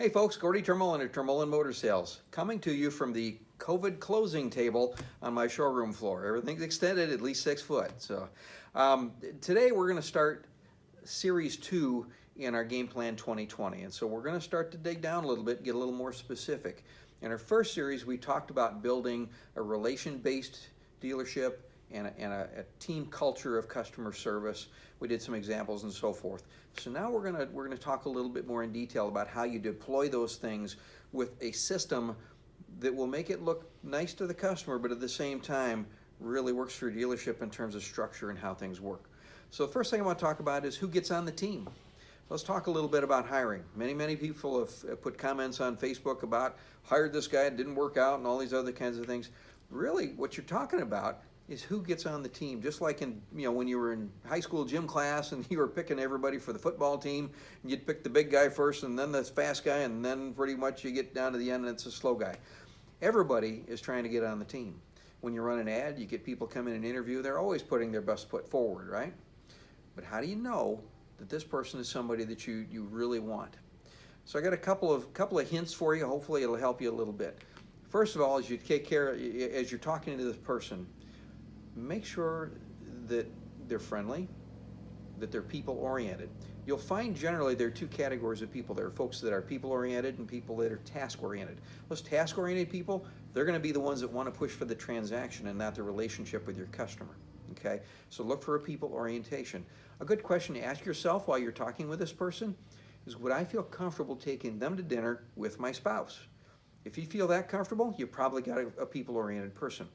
Hey folks, Gordy Termullen at Termullen Motor Sales, coming to you from the COVID closing table on my showroom floor. Everything's extended at least 6 foot. Today we're going to start Series 2 in our Game Plan 2020. And so we're going to start to dig down a little bit, get a little more specific. In our first series, we talked about building a relation-based dealership and a team culture of customer service. We did some examples and so forth. So now we're gonna talk a little bit more in detail about how you deploy those things with a system that will make it look nice to the customer, but at the same time really works for your dealership in terms of structure and how things work. So the first thing I want to talk about is who gets on the team. Let's talk a little bit about hiring. Many people have put comments on Facebook about hired this guy, it didn't work out, and all these other kinds of things. Really, what you're talking about is who gets on the team. Just like in, when you were in high school gym class and you were picking everybody for the football team, and you'd pick the big guy first and then the fast guy, and then pretty much you get down to the end and it's a slow guy. Everybody is trying to get on the team. When you run an ad, you get people come in and interview, they're always putting their best foot forward, right? But how do you know that this person is somebody that you really want? So I got a couple of hints for you. Hopefully it'll help you a little bit. First of all, as you're talking to this person, make sure that they're friendly, that they're people-oriented. You'll find generally there are two categories of people. There are folks that are people-oriented and people that are task-oriented. Those task-oriented people, they're going to be the ones that want to push for the transaction and not the relationship with your customer. Okay? So look for a people orientation. A good question to ask yourself while you're talking with this person is, would I feel comfortable taking them to dinner with my spouse? If you feel that comfortable, you've probably got a people-oriented person.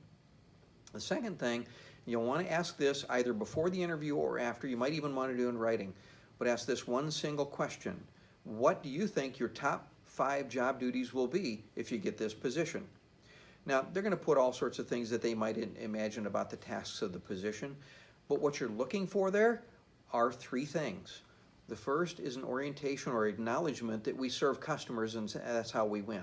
The second thing, you'll want to ask this either before the interview or after. You might even want to do it in writing, but ask this one single question. What do you think your top 5 job duties will be if you get this position? Now, they're going to put all sorts of things that they might imagine about the tasks of the position, but what you're looking for there are 3 things. The first is an orientation or acknowledgement that we serve customers and that's how we win.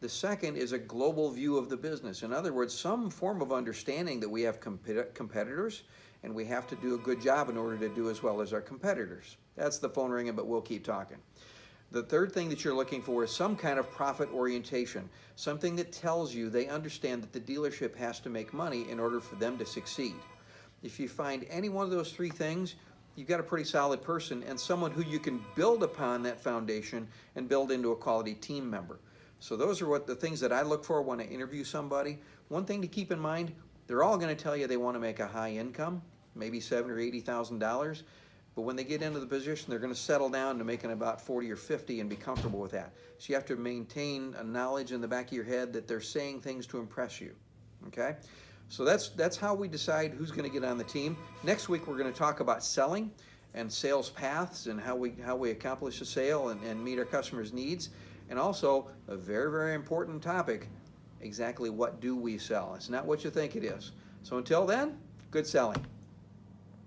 The second is a global view of the business. In other words, some form of understanding that we have competitors and we have to do a good job in order to do as well as our competitors. That's the phone ringing, but we'll keep talking. The third thing that you're looking for is some kind of profit orientation, something that tells you they understand that the dealership has to make money in order for them to succeed. If you find any one of those 3 things, you've got a pretty solid person and someone who you can build upon that foundation and build into a quality team member. So those are what the things that I look for when I interview somebody. One thing to keep in mind, they're all going to tell you they want to make a high income, maybe $70,000 or $80,000. But when they get into the position, they're going to settle down to making about 40 or 50 and be comfortable with that. So you have to maintain a knowledge in the back of your head that they're saying things to impress you. Okay? So that's how we decide who's going to get on the team. Next week we're going to talk about selling and sales paths and how we accomplish a sale and meet our customers' needs. And also, a very important topic, exactly what do we sell? It's not what you think it is. So until then, good selling.